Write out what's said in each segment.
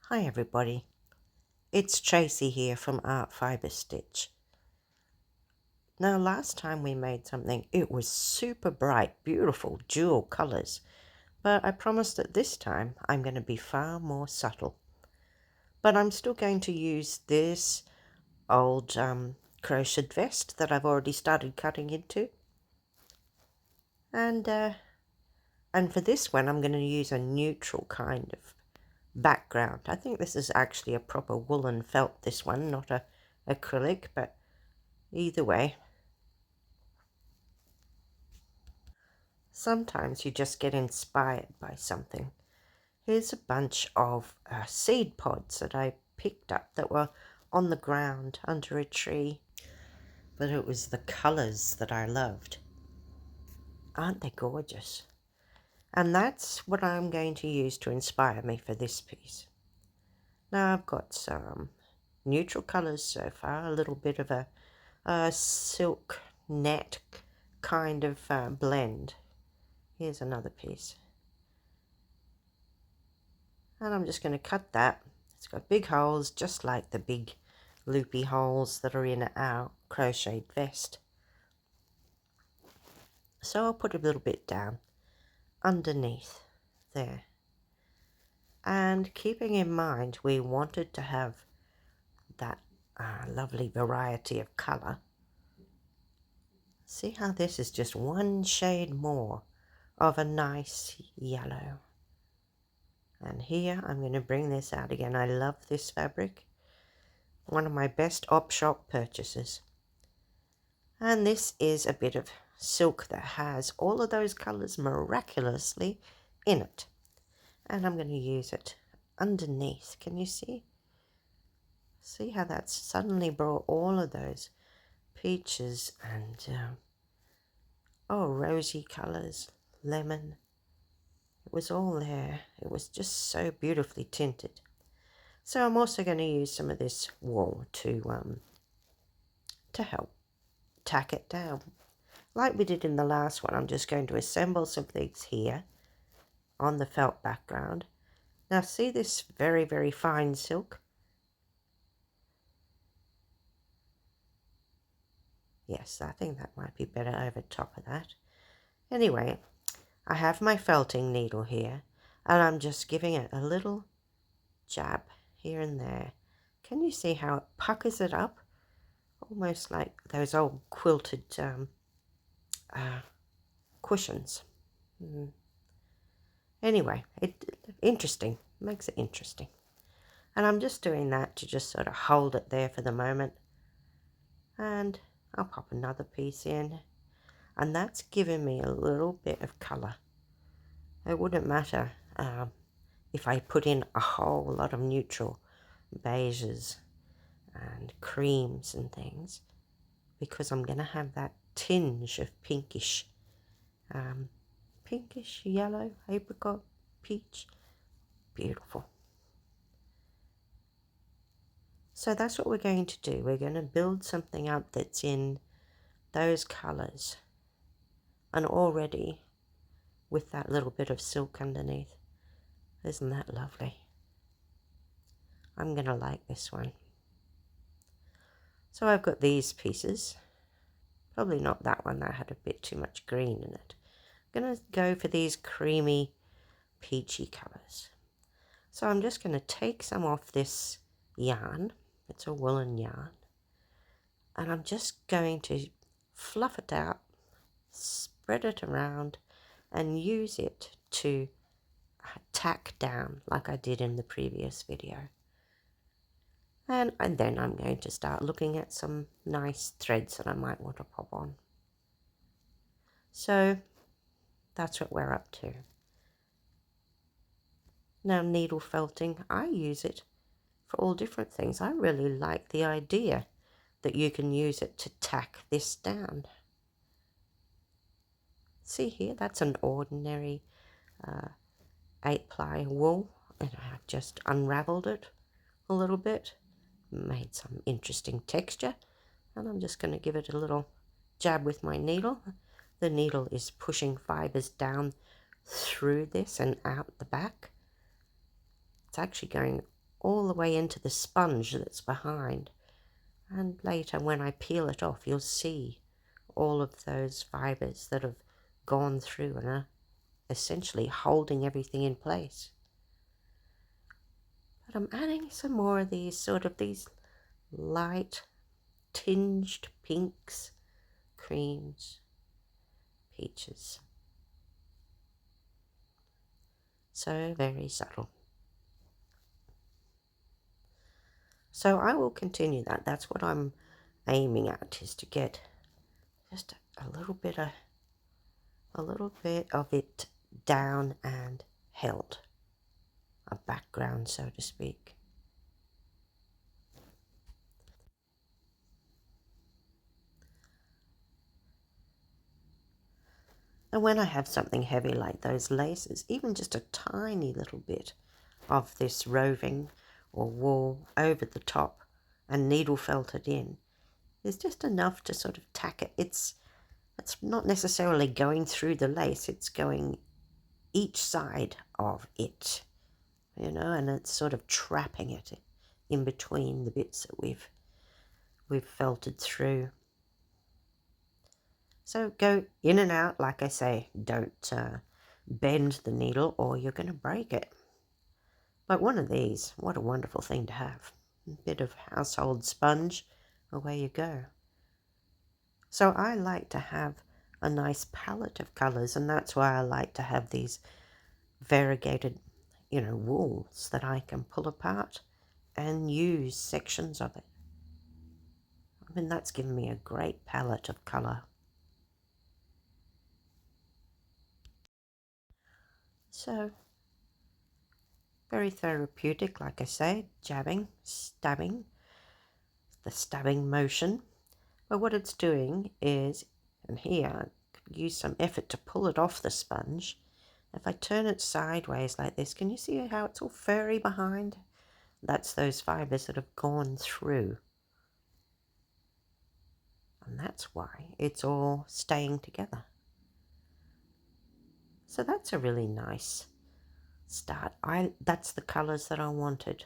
Hi everybody, it's Tracy here from Art Fiber Stitch. Now last time we made something, it was super bright, beautiful jewel colours, but I promised that this time I'm going to be far more subtle. But I'm still going to use this old crocheted vest that I've already started cutting into. And for this one I'm going to use a neutral kind of background. I think this is actually a proper woolen felt, this one, not a acrylic, but either way. Sometimes you just get inspired by something. Here's a bunch of seed pods that I picked up that were on the ground under a tree. But it was the colours that I loved. Aren't they gorgeous? And that's what I'm going to use to inspire me for this piece. Now I've got some neutral colours so far, a little bit of a silk net kind of blend. Here's another piece. And I'm just going to cut that. It's got big holes, just like the big loopy holes that are in our crocheted vest. So I'll put a little bit down underneath there. And keeping in mind we wanted to have that lovely variety of colour. See how this is just one shade more of a nice yellow. And here I'm going to bring this out again. I love this fabric. One of my best op-shop purchases. And this is a bit of silk that has all of those colours miraculously in it. And I'm going to use it underneath. Can you see? See how that's suddenly brought all of those peaches and rosy colours, lemon. It was all there. It was just so beautifully tinted. So I'm also going to use some of this wool to help tack it down. Like we did in the last one, I'm just going to assemble some things here on the felt background. Now see this very, very fine silk? Yes, I think that might be better over top of that. Anyway, I have my felting needle here, and I'm just giving it a little jab here and there. Can you see how it puckers it up? Almost like those old quilted cushions. Anyway, interesting. Makes it interesting. And I'm just doing that to just sort of hold it there for the moment. And I'll pop another piece in. And that's giving me a little bit of colour. It wouldn't matter if I put in a whole lot of neutral beiges and creams and things, because I'm going to have that tinge of pinkish yellow, apricot, peach. Beautiful. So that's what we're going to do. We're going to build something up that's in those colours, and already with that little bit of silk underneath. Isn't that lovely? I'm going to like this one. So I've got these pieces. Probably not that one, that had a bit too much green in it. I'm going to go for these creamy, peachy colours. So I'm just going to take some off this yarn. It's a woolen yarn. And I'm just going to fluff it out, spread it around, and use it to tack down like I did in the previous video. And then I'm going to start looking at some nice threads that I might want to pop on. So that's what we're up to. Now needle felting, I use it for all different things. I really like the idea that you can use it to tack this down. See here, that's an ordinary 8-ply wool, and I've just unraveled it a little bit, made some interesting texture, and I'm just going to give it a little jab with my needle. The needle is pushing fibres down through this and out the back. It's actually going all the way into the sponge that's behind. And later when I peel it off, you'll see all of those fibers that have gone through and are essentially holding everything in place. But I'm adding some more of these these light tinged pinks, creams, peaches. So very subtle. So I will continue that. That's what I'm aiming at, is to get just a little bit of it down and held, a background, so to speak. And when I have something heavy like those laces, even just a tiny little bit of this roving or wool over the top and needle felted in is just enough to sort of tack it. It's not necessarily going through the lace, it's going each side of it, you know, and it's sort of trapping it in between the bits that we've felted through. So go in and out, like I say, don't bend the needle or you're going to break it. But one of these, what a wonderful thing to have. A bit of household sponge, away you go. So I like to have a nice palette of colours, and that's why I like to have these variegated, you know, wools that I can pull apart and use sections of it. I mean, that's given me a great palette of colour. So, very therapeutic, like I say, jabbing, stabbing, the stabbing motion. But what it's doing is, and here I could use some effort to pull it off the sponge. If I turn it sideways like this, can you see how it's all furry behind? That's those fibers that have gone through. And that's why it's all staying together. So that's a really nice start. That's the colours that I wanted.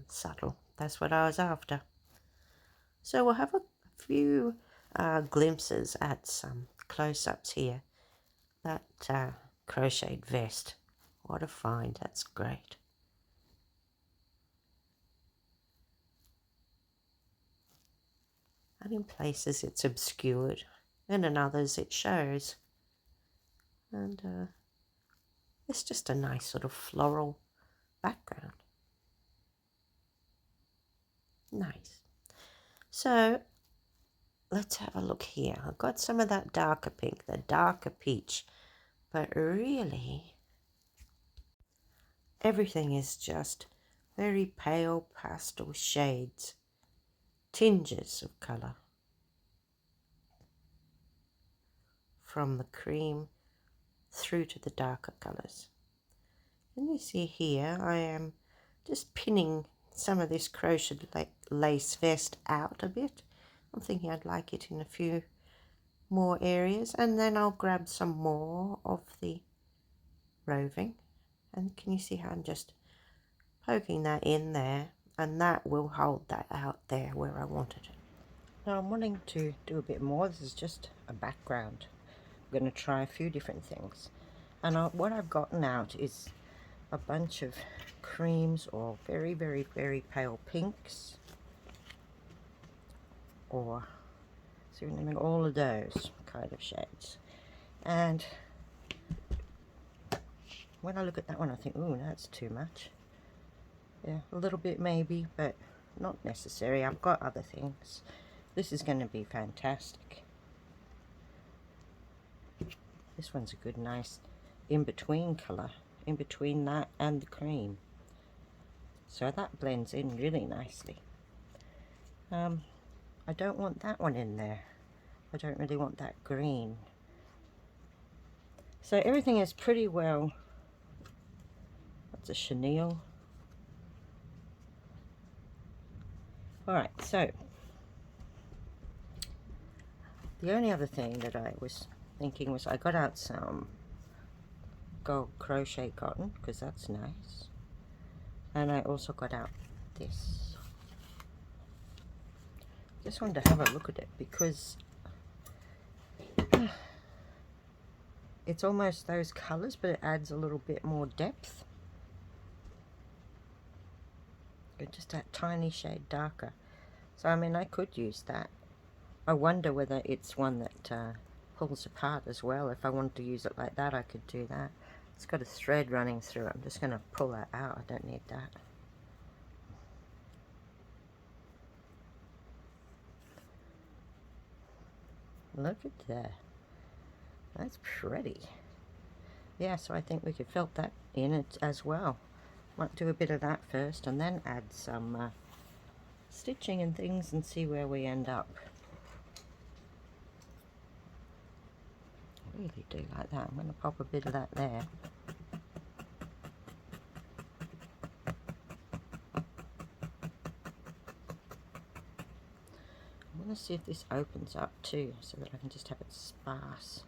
Subtle. That's what I was after. So we'll have a few glimpses at some close-ups here. That crocheted vest. What a find. That's great. And in places it's obscured, and in others it shows. And it's just a nice sort of floral background. Nice. So let's have a look here. I've got some of that darker pink, the darker peach, but really everything is just very pale pastel shades, tinges of colour, from the cream through to the darker colours. And you see here I am just pinning some of this crocheted lace vest out a bit. I'm thinking I'd like it in a few more areas, and then I'll grab some more of the roving, and can you see how I'm just poking that in there, and that will hold that out there where I wanted it. Now I'm wanting to do a bit more. This is just a background. I'm going to try a few different things, and what I've gotten out is a bunch of creams or very, very, very pale pinks, or so I mean all of those kind of shades. And when I look at that one, I think, ooh, that's too much. Yeah, a little bit maybe, but not necessary. I've got other things. This is going to be fantastic. This one's a good, nice in-between colour, in between that and the cream. So that blends in really nicely. I don't want that one in there. I don't really want that green. So everything is pretty well. That's a chenille. Alright, so the only other thing that I was thinking was I got out some gold crochet cotton because that's nice. And I also got out this. Just wanted to have a look at it because it's almost those colours, but it adds a little bit more depth. It's just that tiny shade darker. So I mean, I could use that. I wonder whether it's one that pulls apart as well. If I wanted to use it like that, I could do that. It's got a thread running through it. I'm just going to pull that out. I don't need that. Look at that. That's pretty. Yeah, so I think we could felt that in it as well. Might do a bit of that first and then add some stitching and things and see where we end up. I really do like that. I'm going to pop a bit of that there. I'm going to see if this opens up too, so that I can just have it sparse.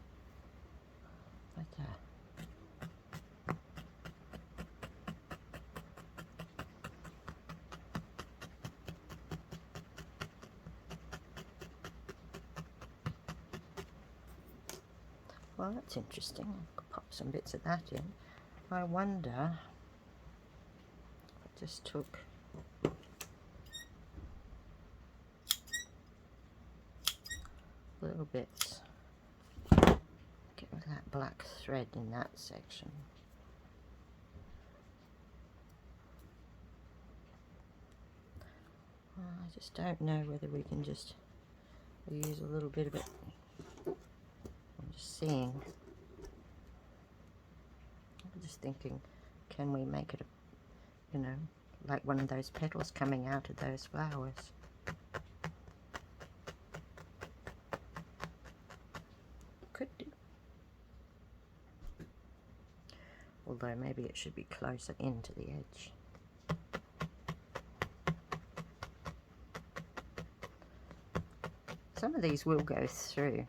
Like that. Well, that's interesting. I could pop some bits of that in. I wonder if I just took little bits, get rid of that black thread in that section. I just don't know whether we can just use a little bit of it. I'm just seeing. I'm just thinking, can we make it, you know, like one of those petals coming out of those flowers? Could do. Although maybe it should be closer into the edge. Some of these will go through.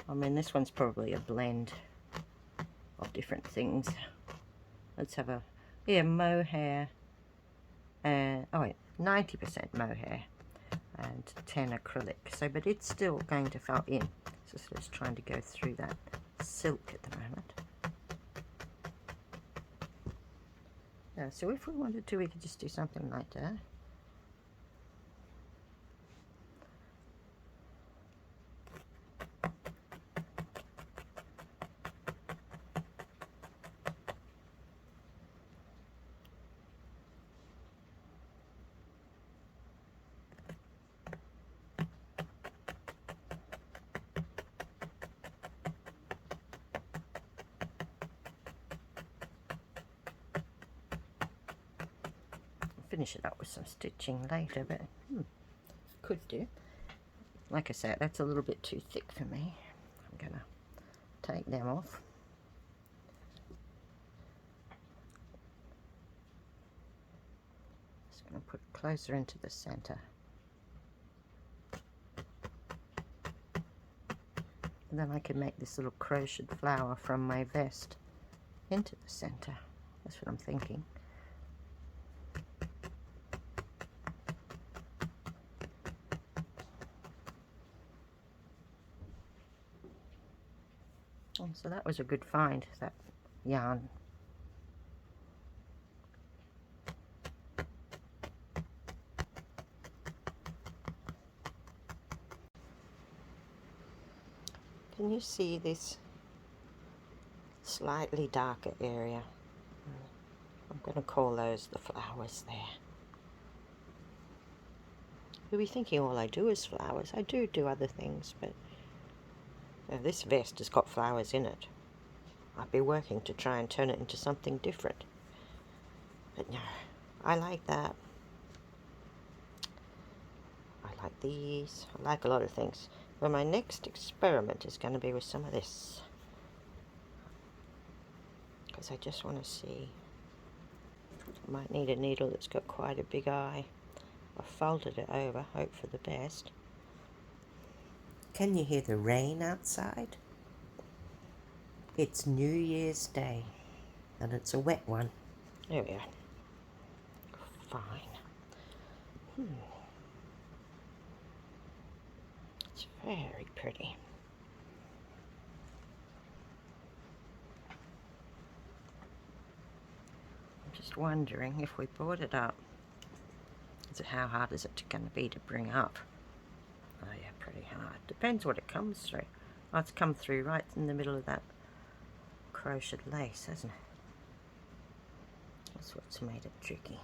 I mean, this one's probably a blend of different things. Let's have a, yeah, mohair, oh wait, 90% mohair and 10 acrylic. So, but it's still going to fill in. So it's trying to go through that silk at the moment. Yeah, so if we wanted to, we could just do something like that. Finish it up with some stitching later, but could do. Like I said, that's a little bit too thick for me. I'm gonna take them off. Just gonna put it closer into the center. And then I can make this little crocheted flower from my vest into the center. That's what I'm thinking. So that was a good find, that yarn. Can you see this slightly darker area? I'm going to call those the flowers there. You'll be thinking all I do is flowers. I do other things, but this vest has got flowers in it. I'd be working to try and turn it into something different. But no, I like that. I like these. I like a lot of things. Well, my next experiment is going to be with some of this. Because I just want to see. I might need a needle that's got quite a big eye. I've folded it over, hope for the best. Can you hear the rain outside? It's New Year's Day, and it's a wet one. There we are. Fine. It's very pretty. I'm just wondering if we brought it up, how hard is it going to be to bring up? Oh yeah, pretty hard. Depends what it comes through. Oh, it's come through right in the middle of that crocheted lace, hasn't it? That's what's made it tricky.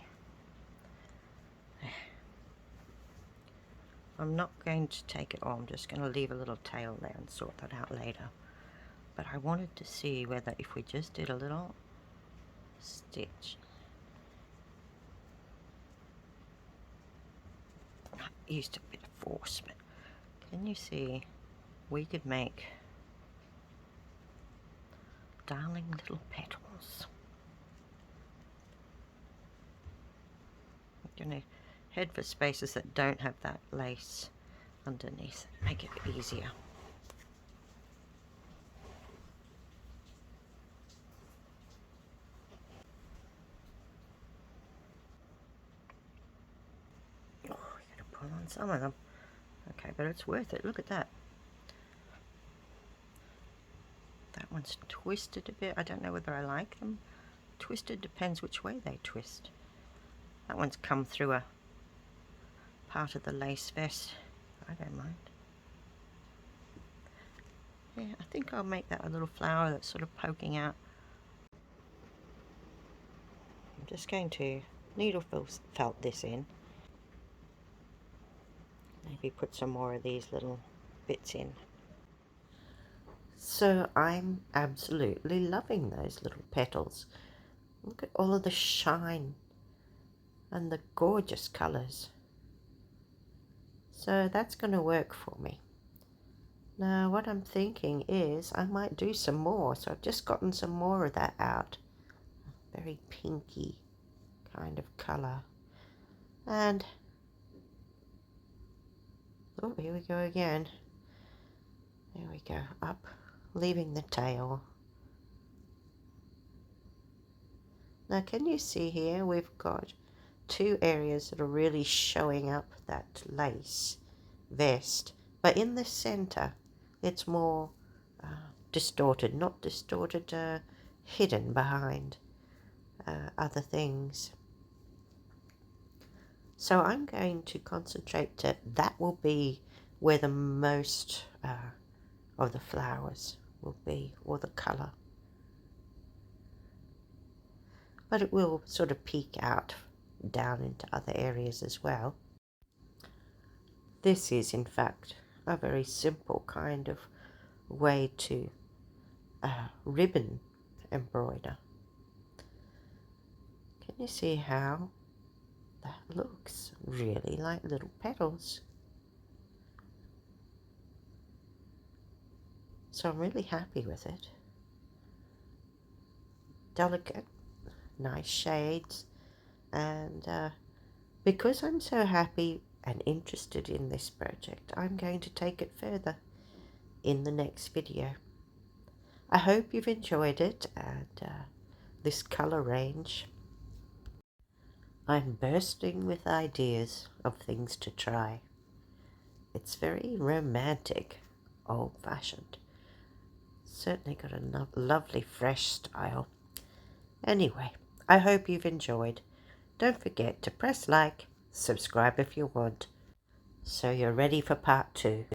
I'm not going to take it all, I'm just going to leave a little tail there and sort that out later. But I wanted to see whether if we just did a little stitch. I used a bit of force, but can you see we could make darling little petals. I'm going to head for spaces that don't have that lace underneath, make it easier. Oh, we're going to pull on some of them. Okay, but it's worth it. Look at that. That one's twisted a bit. I don't know whether I like them. Twisted depends which way they twist. That one's come through a part of the lace vest. I don't mind. Yeah, I think I'll make that a little flower that's sort of poking out. I'm just going to needle felt this in. Maybe put some more of these little bits in. So I'm absolutely loving those little petals. Look at all of the shine and the gorgeous colours. So that's going to work for me. Now what I'm thinking is I might do some more. So I've just gotten some more of that out. Very pinky kind of colour. And oh, here we go again. There we go, up, leaving the tail. Now can you see here we've got two areas that are really showing up that lace vest, but in the center it's more distorted, not distorted, hidden behind other things. So I'm going to concentrate that will be where the most of the flowers will be, or the color. But it will sort of peek out down into other areas as well. This is in fact a very simple kind of way to ribbon embroider. Can you see how that looks? Really like little petals. So I'm really happy with it. Delicate, nice shades, and because I'm so happy and interested in this project, I'm going to take it further in the next video. I hope you've enjoyed it and this colour range. I'm bursting with ideas of things to try. It's very romantic, old-fashioned. Certainly got a lovely fresh style. Anyway, I hope you've enjoyed. Don't forget to press like, subscribe if you want, so you're ready for part 2.